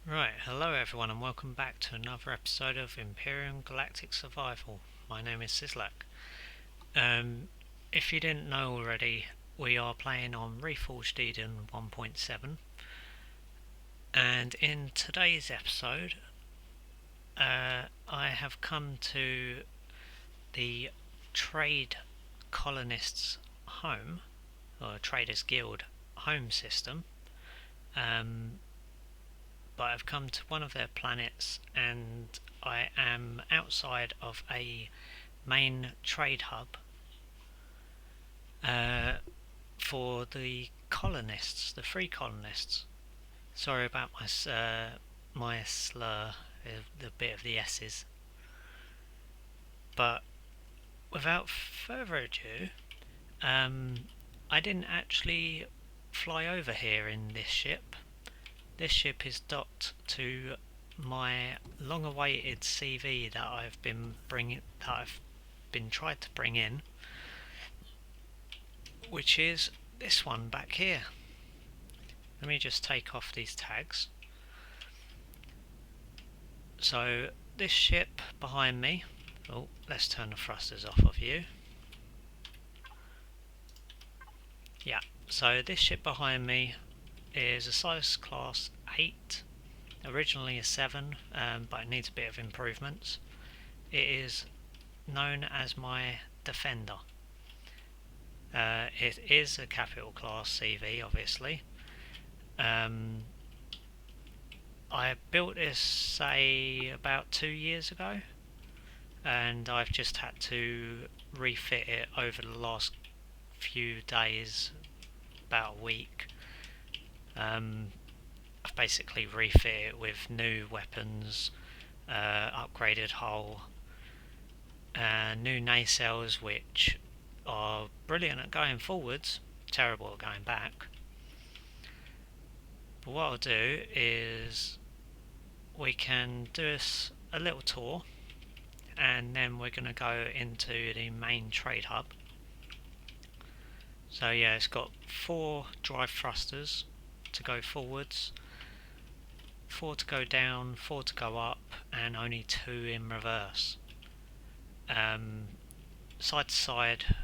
Right, hello everyone and welcome back to another episode of Empyrion Galactic Survival. My name is Sislak. If you didn't know already, we are playing on Reforged Eden 1.7, and in today's episode I have come to the Trade Colonists home, or Traders Guild home system. But I've come to one of their planets and I am outside of a main trade hub for the colonists, the free colonists. Sorry about my slur, the bit of the S's. But without further ado, I didn't actually fly over here in this ship. This ship is docked to my long-awaited CV that I've been tried to bring in, which is this one back here. Let me just take off these tags. So this ship behind me, let's turn the thrusters off of you. Yeah, so this ship behind me is a Silas class 8, originally a 7, but it needs a bit of improvements. It is known as my Defender. It is a capital class CV, obviously. I built this, say, about 2 years ago, and I've just had to refit it over the last few days, about a week. I've basically refit it with new weapons, upgraded hull, new nacelles, which are brilliant at going forwards, terrible at going back. But what I'll do is we can do a little tour, and then we're going to go into the main trade hub. So yeah, it's got 4 drive thrusters to go forwards, 4 to go down, 4 to go up, and only 2 in reverse. Side to side.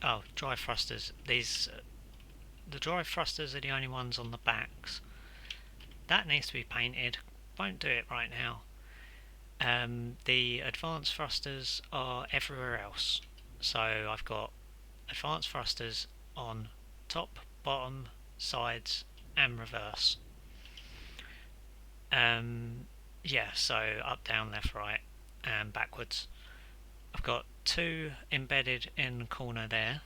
Oh, drive thrusters. The drive thrusters are the only ones on the backs. That needs to be painted. Won't do it right now. The advanced thrusters are everywhere else. So I've got advanced thrusters on top, bottom, sides, and reverse. Yeah, so up, down, left, right, and backwards. I've got 2 embedded in the corner there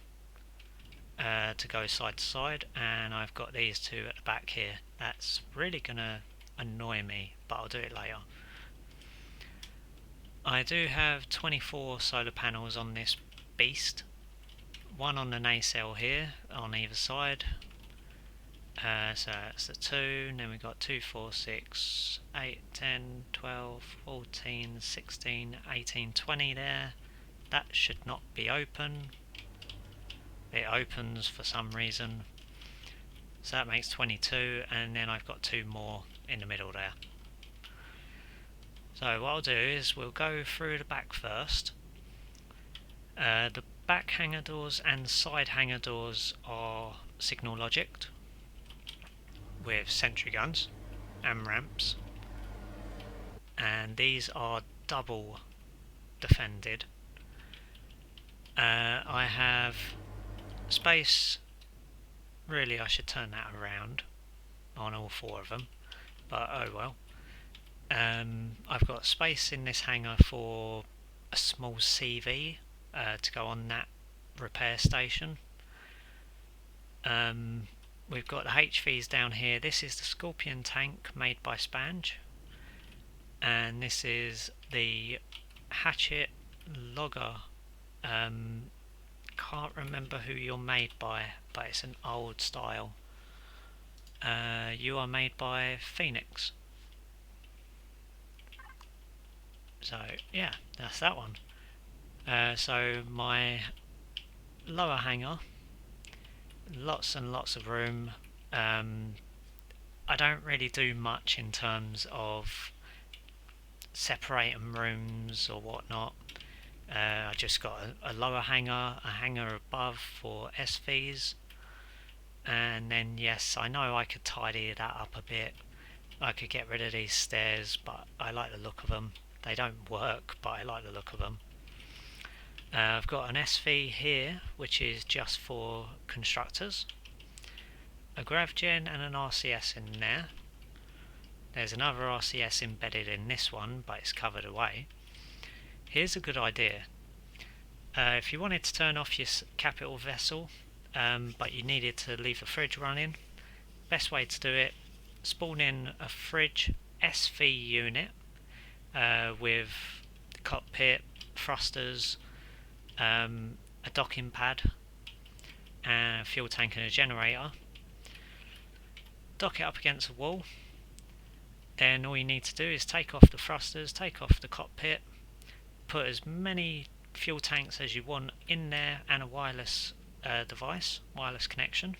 to go side to side, and I've got these 2 at the back here. That's really gonna annoy me, but I'll do it later. I do have 24 solar panels on this beast, 1 on the nacelle here on either side. So that's the 2, and then we've got 2, 4, 6, 8, 10, 12, 14, 16, 18, 20 there. That should not be open. It opens for some reason. So that makes 22, and then I've got 2 more in the middle there. So what I'll do is we'll go through the back first. The back hangar doors and side hangar doors are signal logicked with sentry guns and ramps, and these are double defended. I have space. Really, I should turn that around on all 4 of them, but oh well. I've got space in this hangar for a small CV to go on that repair station. We've got the HVs down here. This is the Scorpion tank made by Spange, and this is the Hatchet Logger. Can't remember who you're made by, but it's an old style. You are made by Phoenix. So yeah, that's that one. So my lower hangar, lots and lots of room. I don't really do much in terms of separating rooms or whatnot. I just got a lower hangar, a hangar above for SVs, and then yes, I know I could tidy that up a bit. I could get rid of these stairs, but I like the look of them. They don't work, but I like the look of them. I've got an SV here, which is just for constructors, a GravGen and an RCS in there. There's another RCS embedded in this one, but it's covered away. Here's a good idea. If you wanted to turn off your capital vessel, but you needed to leave the fridge running, best way to do it, spawn in a fridge SV unit with the cockpit, thrusters, a docking pad, and a fuel tank and a generator. Dock it up against the wall. Then all you need to do is take off the thrusters, take off the cockpit, put as many fuel tanks as you want in there and a wireless device, wireless connection,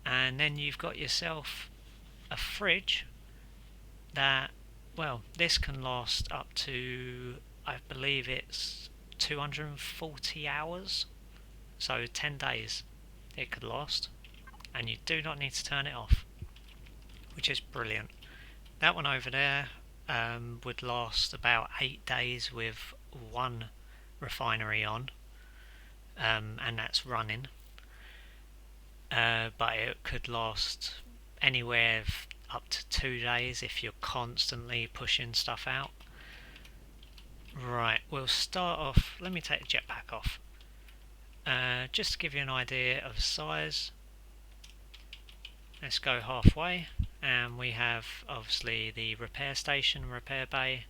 and then you've got yourself a fridge that, well, this can last up to, I believe it's 240 hours, so 10 days it could last, and you do not need to turn it off, which is brilliant. That one over there would last about 8 days with one refinery on, and that's running, but it could last anywhere up to 2 days if you're constantly pushing stuff out. Right, we'll start off, let me take the jetpack off, just to give you an idea of size. Let's go halfway, and we have obviously the repair station, repair bay.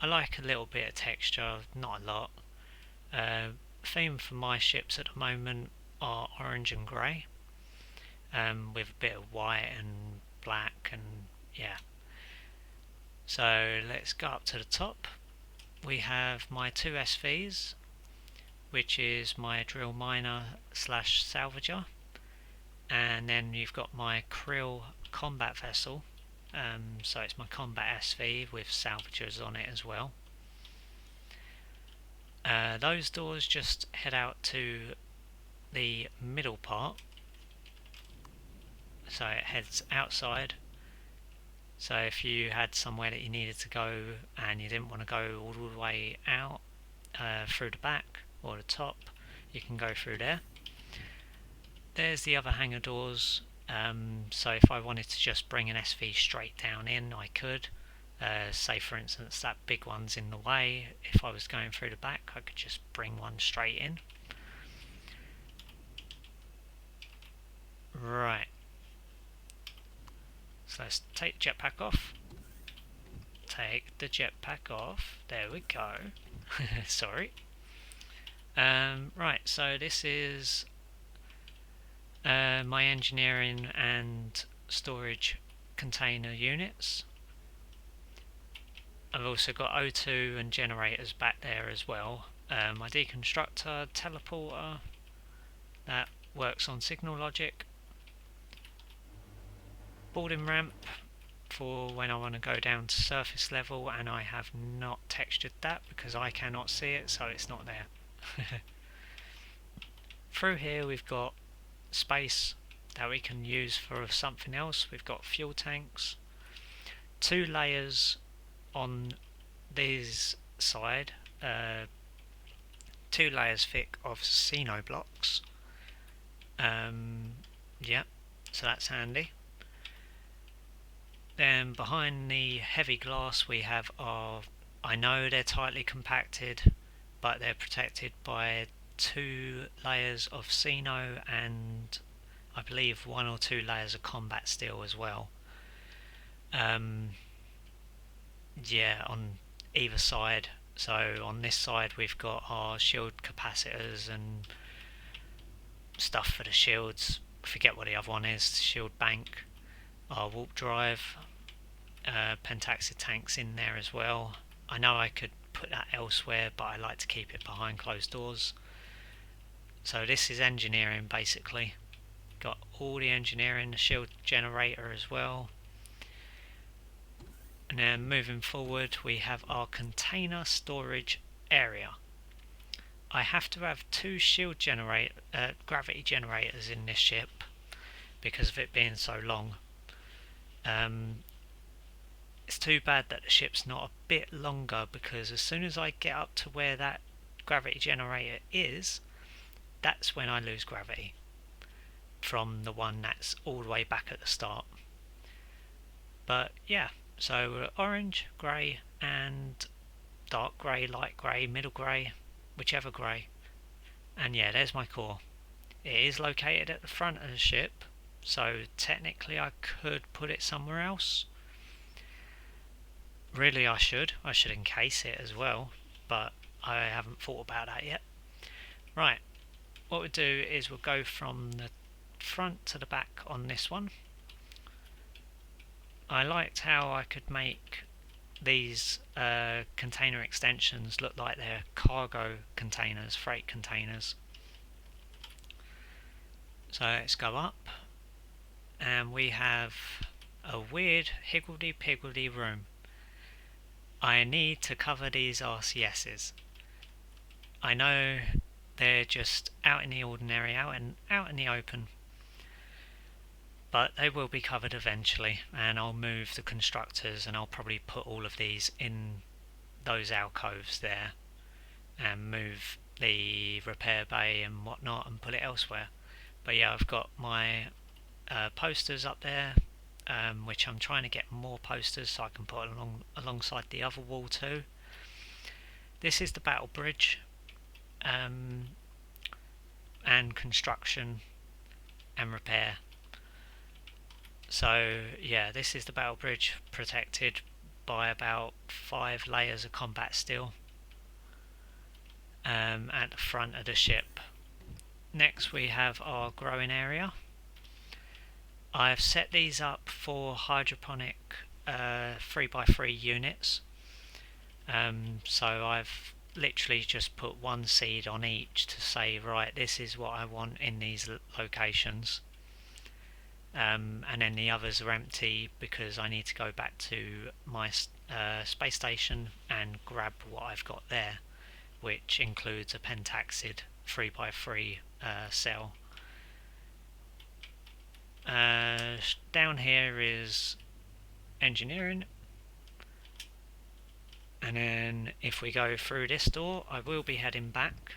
I like a little bit of texture, not a lot. Theme for my ships at the moment are orange and grey, with a bit of white and black, and yeah. So let's go up to the top. We have my two SVs, which is my drill miner / salvager, and then you've got my krill combat vessel, so it's my combat SV with salvagers on it as well. Those doors just head out to the middle part, so it heads outside. So if you had somewhere that you needed to go and you didn't want to go all the way out through the back or the top, you can go through there. There's the other hangar doors, so if I wanted to just bring an SV straight down in, I could. Say for instance that big one's in the way, if I was going through the back I could just bring one straight in. Right, so let's take the jetpack off. Take the jetpack off, there we go. Sorry. Right, so this is my engineering and storage container units. I've also got O2 and generators back there as well. My deconstructor, teleporter, that works on signal logic. Boarding ramp for when I want to go down to surface level, and I have not textured that because I cannot see it, so it's not there. Through here we've got space that we can use for something else. We've got fuel tanks, 2 layers on this side, 2 layers thick of Cino blocks. Yeah, so that's handy. Then behind the heavy glass we have our, I know they're tightly compacted, but they're protected by 2 layers of Cino and I believe 1 or 2 layers of combat steel as well. Yeah, on either side. So on this side we've got our shield capacitors and stuff for the shields. I forget what the other one is. Shield bank, our warp drive, pentaxid tanks in there as well. I know I could put that elsewhere, but I like to keep it behind closed doors. So this is engineering basically. Got all the engineering, the shield generator as well. And then moving forward, we have our container storage area. I have to have two shield gravity generators in this ship because of it being so long. It's too bad that the ship's not a bit longer, because as soon as I get up to where that gravity generator is, that's when I lose gravity from the one that's all the way back at the start. But yeah, so we're orange, grey and dark grey, light grey, middle grey, whichever grey. And yeah, there's my core. It is located at the front of the ship, so technically I could put it somewhere else. Really I should encase it as well, but I haven't thought about that yet. Right, what we'll do is we'll go from the front to the back on this one. I liked how I could make these container extensions look like they're cargo containers, freight containers. So let's go up, and we have a weird higgledy-piggledy room. I need to cover these RCSs. I know they're just out in the ordinary, out in the open, but they will be covered eventually, and I'll move the constructors and I'll probably put all of these in those alcoves there and move the repair bay and whatnot and put it elsewhere. But yeah, I've got my posters up there, which I'm trying to get more posters so I can put alongside the other wall too. This is the battle bridge, and construction and repair. So yeah, this is the battle bridge, protected by about 5 layers of combat steel at the front of the ship. Next we have our growing area. I've set these up for hydroponic 3x3 units. So I've literally just put one seed on each to say, right, this is what I want in these locations. And then the others are empty because I need to go back to my space station and grab what I've got there, which includes a pentaxid 3x3 cell. Down here is engineering, and then if we go through this door, I will be heading back.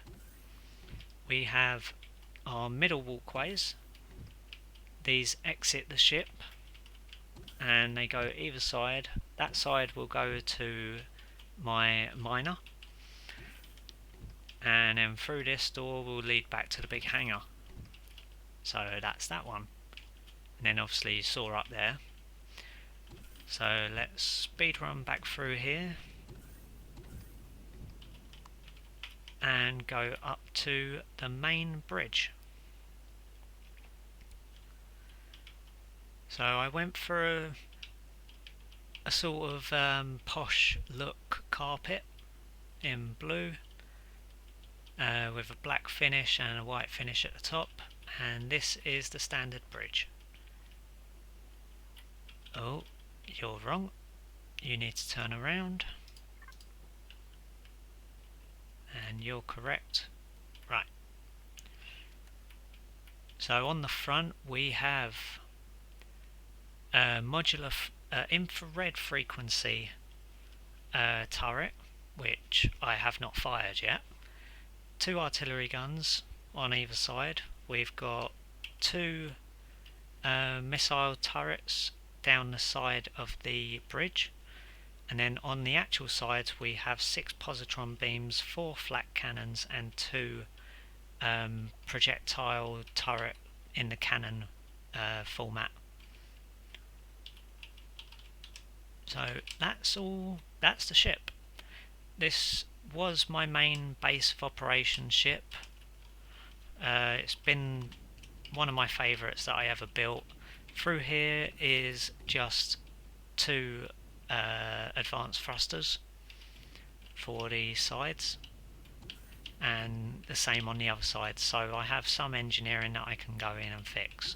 We have our middle walkways. These exit the ship and they go either side. That side will go to my miner, and then through this door will lead back to the big hangar. So that's that one. And then obviously you saw up there. So let's speed run back through here and go up to the main bridge. So I went for a sort of posh look carpet in blue with a black finish and a white finish at the top, and this is the standard bridge. Oh, you're wrong. You need to turn around. And you're correct. Right. So on the front we have a modular infrared frequency turret, which I have not fired yet. 2 artillery guns on either side. We've got 2 missile turrets down the side of the bridge, and then on the actual sides we have 6 positron beams, 4 flak cannons and 2 projectile turret in the cannon format. So that's the ship. This was my main base of operations ship. It's been one of my favourites that I ever built. Through here is just 2 advanced thrusters for the sides, and the same on the other side, so I have some engineering that I can go in and fix.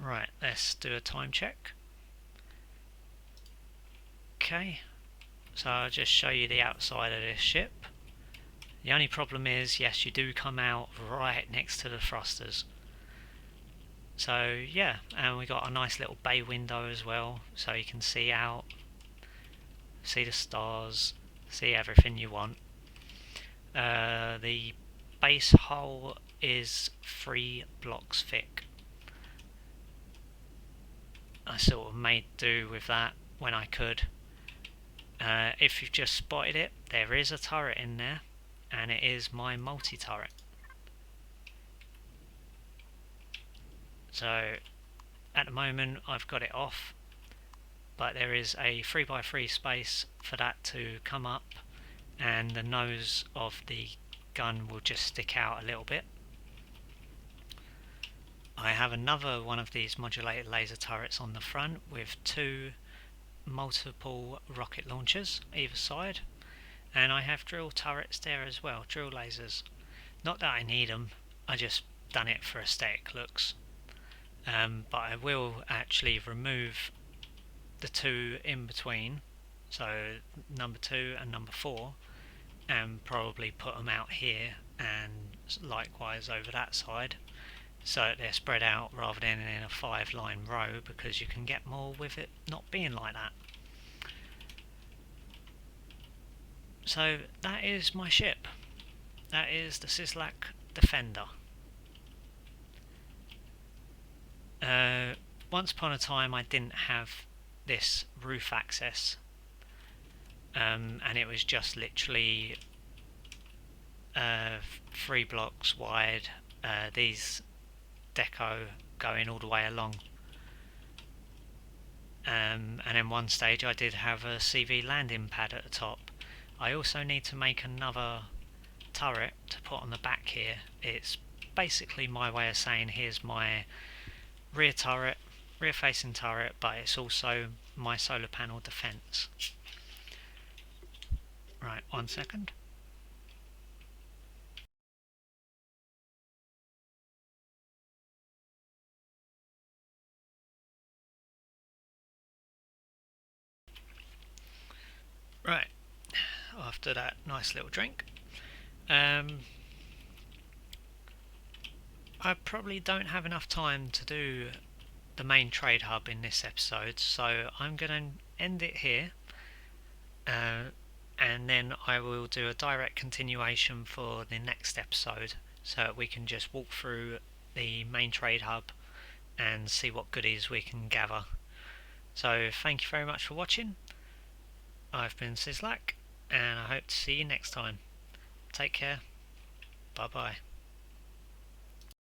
Right, let's do a time check. Okay, so I'll just show you the outside of this ship. The only problem is, yes, you do come out right next to the thrusters. So yeah, and we got a nice little bay window as well, so you can see out, see the stars, see everything you want. The base hull is 3 blocks thick. I sort of made do with that when I could. If you've just spotted it, there is a turret in there, and it is my multi-turret. So at the moment I've got it off, but there is a 3x3 space for that to come up, and the nose of the gun will just stick out a little bit. I have another one of these modulated laser turrets on the front with 2 multiple rocket launchers either side, and I have drill turrets there as well, drill lasers. Not that I need them, I just done it for aesthetic looks. But I will actually remove the 2 in between, so number 2 and number 4, and probably put them out here and likewise over that side, so they're spread out rather than in a 5-line row, because you can get more with it not being like that. So that is my ship. That is the Sislak Defender. Once upon a time I didn't have this roof access, and it was just literally 3 blocks wide, these deco going all the way along, and then one stage I did have a CV landing pad at the top. I also need to make another turret to put on the back here. It's basically my way of saying here's my rear turret, rear facing turret, but it's also my solar panel defense. Right, 1 second. Right, after that nice little drink, I probably don't have enough time to do the main trade hub in this episode, so I'm going to end it here, and then I will do a direct continuation for the next episode, so we can just walk through the main trade hub and see what goodies we can gather. So thank you very much for watching. I've been Sislak, and I hope to see you next time. Take care. Bye bye.